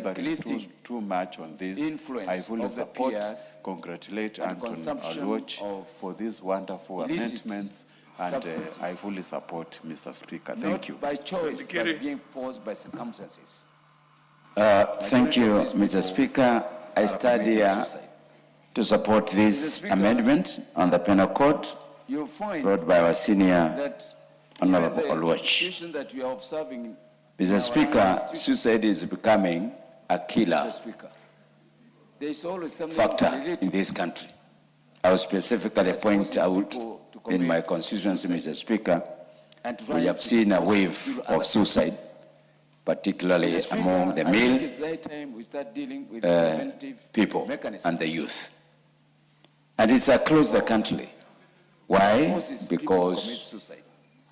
elaborate too much on this. influence I fully of the support, peers congratulate and Anton consumption Aluoch of for these wonderful illicit amendments, and substances. I fully support, Mr. Speaker. Not Thank you. by choice, but being forced by circumstances. Thank you, Mr. Speaker. I stand here to support this amendment on the penal code You'll find brought by our senior that Honorable even the Oluoch. situation that we are observing, Mr. Speaker, suicide is becoming a killer Mr. Speaker, there is always something factor in related this country. I will specifically point out in my constituency, Mr. Speaker, and we have seen a wave of suicide, particularly among the I think male it's that time we start dealing with preventive people mechanisms. and the youth. And it's across the country. Why? Forces people to commit Because suicide.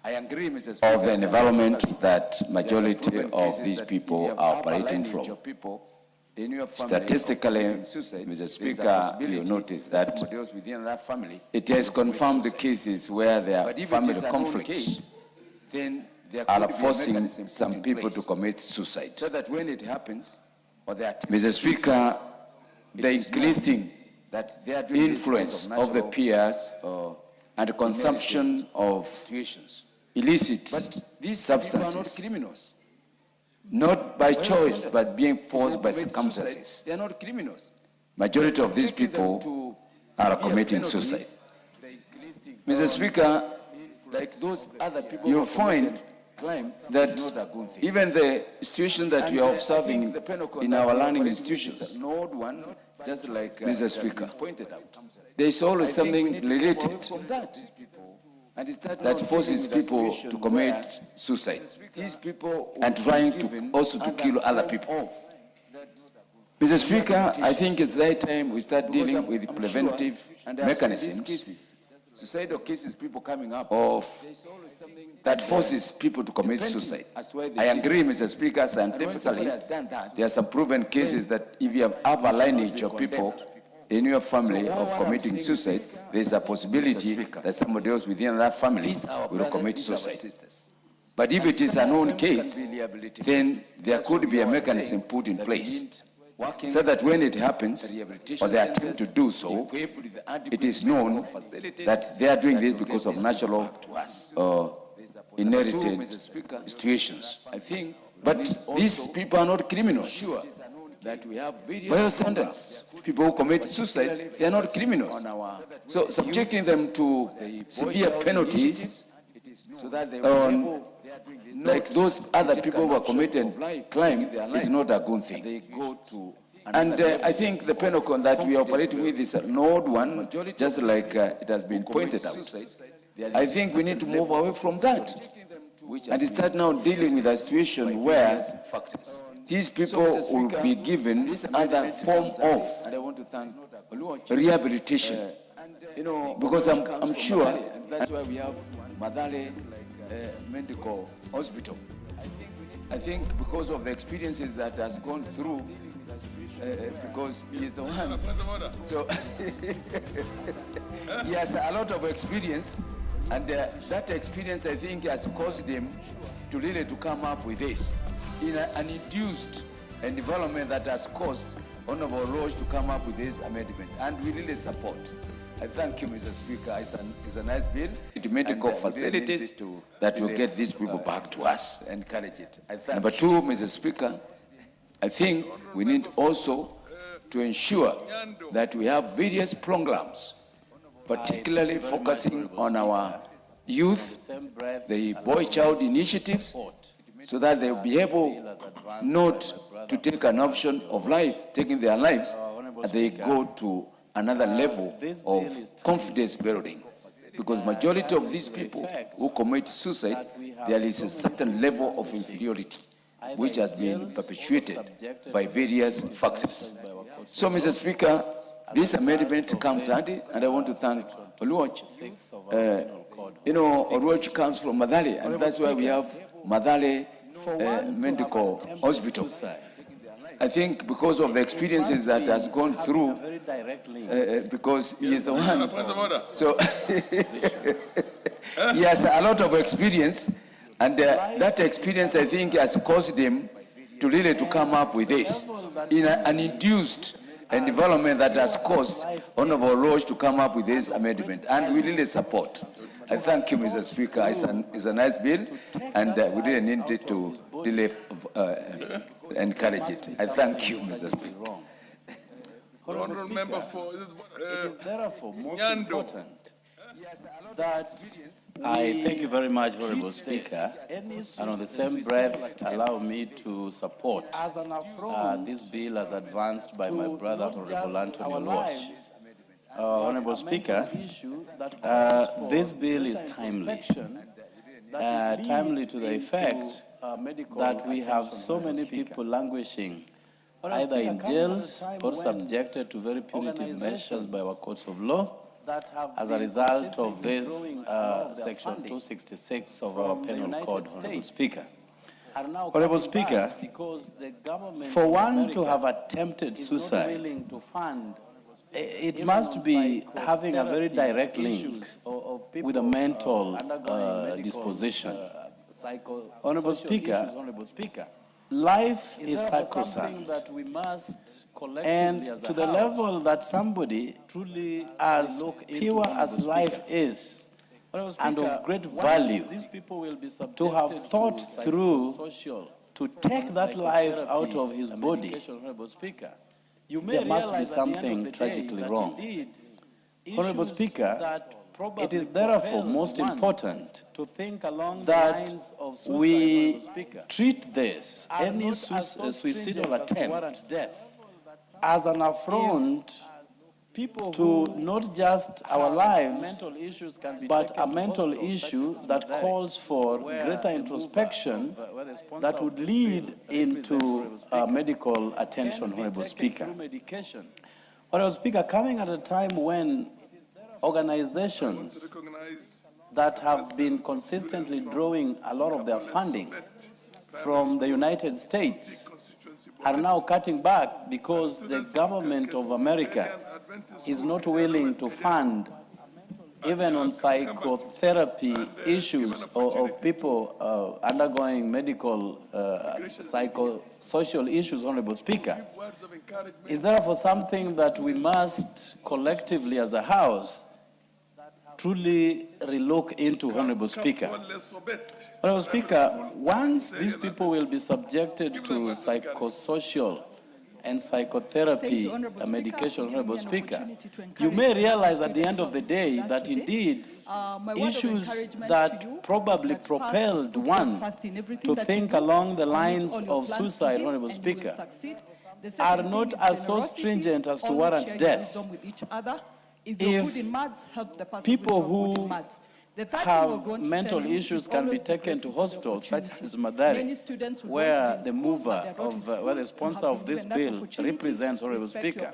I agree, Mr. Speaker, of the environment that there are majority proven of cases these that if people you have are upper operating lineage from. of people in your family Statistically, committing suicide, Mr. there's a Speaker, possibility you notice that that somebody else within that family it has will commit confirmed the suicide. cases where there are But if it family is a known conflicts case, then there are could be a forcing mechanism put some in people place to commit suicide. so that when it happens, or they are Mr. Speaker, the is known increasing that they are doing this influence because of the natural peers and consumption of situations. illicit But these people are not substances, criminals. not by choice, but being forced by They commit circumstances. suicide, they are not criminals. Majority of these Subjecting them people to are severe committing penalties, suicide. the increasing Mr. Speaker, like those other people you who find committed crimes that is not a good thing. even the situation that we are I observing think the penal code in that our we learning operate with institutions, is an old one, just like Mr. it has Speaker, been pointed out. there is always I think we something need to move away related from that. And start that now forces dealing with a people situation to where commit suicide these people and will trying be to given also to kill other form people. of- Mr. Speaker, I think it's that time we start because dealing I'm with sure, preventive and I've seen these mechanisms cases, suicidal cases, people coming up, of there's always something that forces people to commit repenting suicide. as to why they I did agree, Mr. Speaker, And when somebody scientifically, has done that, there are some proven cases that if you have a lineage of people in your family So of what I'm committing saying, suicide, Speaker, there is a possibility Speaker, that somebody else within that family these are our will brothers, commit these are our suicide. sisters. But if And it is some a of known them case, can be rehabilitated. then there That's could what be we a are mechanism saying, put in that we place need working so that when it happens, rehabilitation or they attempt centers to do so, equipped with adequate it is medical known facilities that they are doing that this will get because of these natural people back to us. inherited Mr. Speaker, situations. I think we But need these also people are not criminals. sure that we have By your various standards, people who commit suicide, they are not criminals. on our So subjecting them to severe penalties, so that they will be able, like those other people who are committing crime, is not a good they thing. go to And I think the penal code that we are operating with is an old one, just like it has been pointed out. I think we need to move away from that and start now dealing with a situation where these people will be given other form of and I want to thank Oluoch. rehabilitation. You know, Because Oluoch comes I'm from sure- Madale, and that's why we have Madale Medical Hospital. I think because of the experiences that has gone through, because he is the one. So he has a lot of experience, and that experience, I think, has caused him to really to come up with this in an induced environment that has caused Honorable Oluoch to come up with this amendment, and we really support. I thank you, Mr. Speaker. It's a nice bill. medical And, we really need facilities to that will really, get these people back to us. encourage it. I thank Number you. two, Mr. Speaker, I think we need also to ensure that we have various programs, particularly focusing on our youth, the boy child initiatives, so that they will be able not to take an option of life, taking their lives, and they go to another level of confidence building. Because majority of these people who commit suicide, there is a certain level of inferiority, which has been perpetuated by various factors. So, Mr. Speaker, this amendment comes handy, and I want to thank Oluoch. Oluoch comes from Madale, and that's why we have Madale Medical Hospital. I think because of the experiences that has gone through, because he is the one. So he has a lot of experience, and that experience, I think, has caused him to really to come up with this in an induced and development that has caused Honorable Roche to come up with this amendment, and we really support. I thank you, Mr. Speaker. It's a nice bill, and we really need to really encourage it. I thank you, Mr. Speaker. Honourable Member for It is therefore most Nyando. important that I thank you very much, Honorable Speaker, and on the same breath, allow me to support this bill as advanced by my brother, Honorable Anthony Oluoch. Honorable Speaker, this bill is timely. Timely to the effect that we have so many people languishing either in jails or subjected to very punitive measures by our courts of law as a result of this section 266 of our penal code, Honorable Speaker. Honorable Speaker, for one to have attempted suicide, it must be having a very direct link with a mental disposition. Honorable Speaker, life is sacrosanct, and to the level that somebody truly as pure as life is, and of great value, to have thought through to take that life out of his body, there must be something tragically wrong. Honorable Speaker, it is therefore most important that we treat this, any suicidal attempt, as an affront to not just our lives, but a mental issue that calls for greater introspection that would lead into medical attention, Honorable Speaker. Honorable Speaker, coming at a time when organizations that have been consistently drawing a lot of their funding from the United States are now cutting back because the government of America is not willing to fund even on psychotherapy issues of people undergoing medical psychosocial issues, Honorable Speaker. Is therefore something that we must collectively as a House truly relook into, Honorable Speaker. Honorable Speaker, once these people will be subjected to psychosocial and psychotherapy medication, Honorable Speaker, you may realize at the end of the day that indeed issues that probably propelled one to think along the lines of suicide, Honorable Speaker, are not as so stringent as to warrant death. If people who have mental issues can be taken to hospitals such as Mathare, where the mover of, where the sponsor of this bill represents, Honorable Speaker,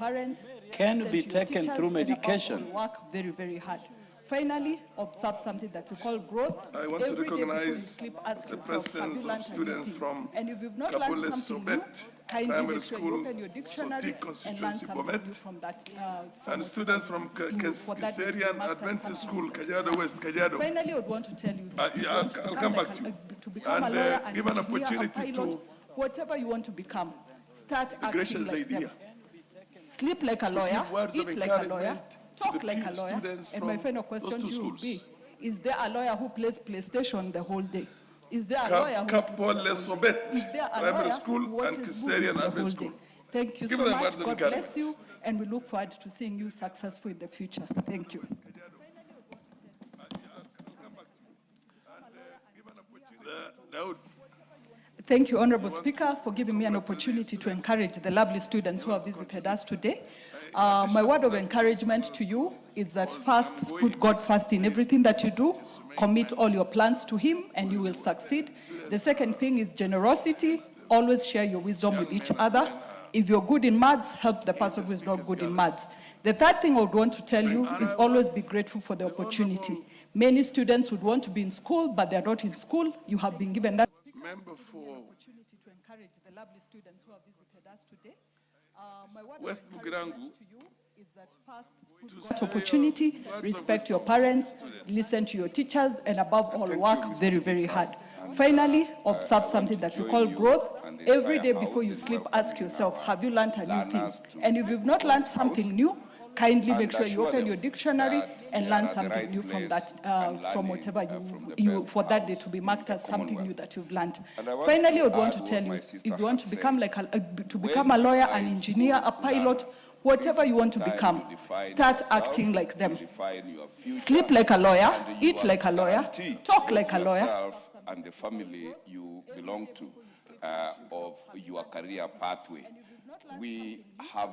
can be taken through medication. Work very, very hard. Finally, observe something that we call growth. I want to recognize the presence of students from Kapule Sobet Primary School, Sotik Constituency, Bomet, and students from Kiserian Adventist School, Kajiado West, Kajiado. Finally, I would want to tell you, I'll come back to become a lawyer and give an opportunity to whatever you want to become, start acting gracious like lady. them. Sleep like a lawyer, words of eat like a lawyer, encouragement talk the like a lawyer. students And my from final question those to two you would be, schools. is there a lawyer who plays PlayStation the whole day? Is there a lawyer who Kapole Sobet Is there a Primary lawyer School who and watches Kiserian movies the Adventist whole School. day? Thank you Give so them much. words of God bless encouragement. you, and we look forward to seeing you successful in the future. Thank you. Thank you, Honorable Speaker, for giving me an opportunity to encourage the lovely students who have visited us today. My word of encouragement to you is that first, put God first in everything that you do, commit all your plans to Him, and you will succeed. The second thing is generosity. Always share your wisdom with each other. If you're good in maths, help the person who is not good in maths. The third thing I would want to tell you is always be grateful for the opportunity. Many students would want to be in school, but they're not in school. You have been given that Member for opportunity to encourage the lovely students who have visited us today. My word West of encouragement Mugirangu to you is that first, put God's opportunity, respect your parents, listen to your teachers, and above all, work very, very hard. Finally, observe something that we call growth. Every day before you sleep, ask yourself, have you learned a new thing? And if you've not learned something new, kindly make sure you open your dictionary and learn something new from that, from whatever you for that day, to be marked as something new that you've learned. Finally, I would want to tell you, if you want to become a lawyer, an engineer, a pilot, whatever you want to become, start acting like them. Sleep like a lawyer, eat like a lawyer, talk like a lawyer. And the family you belong to of your career pathway. We have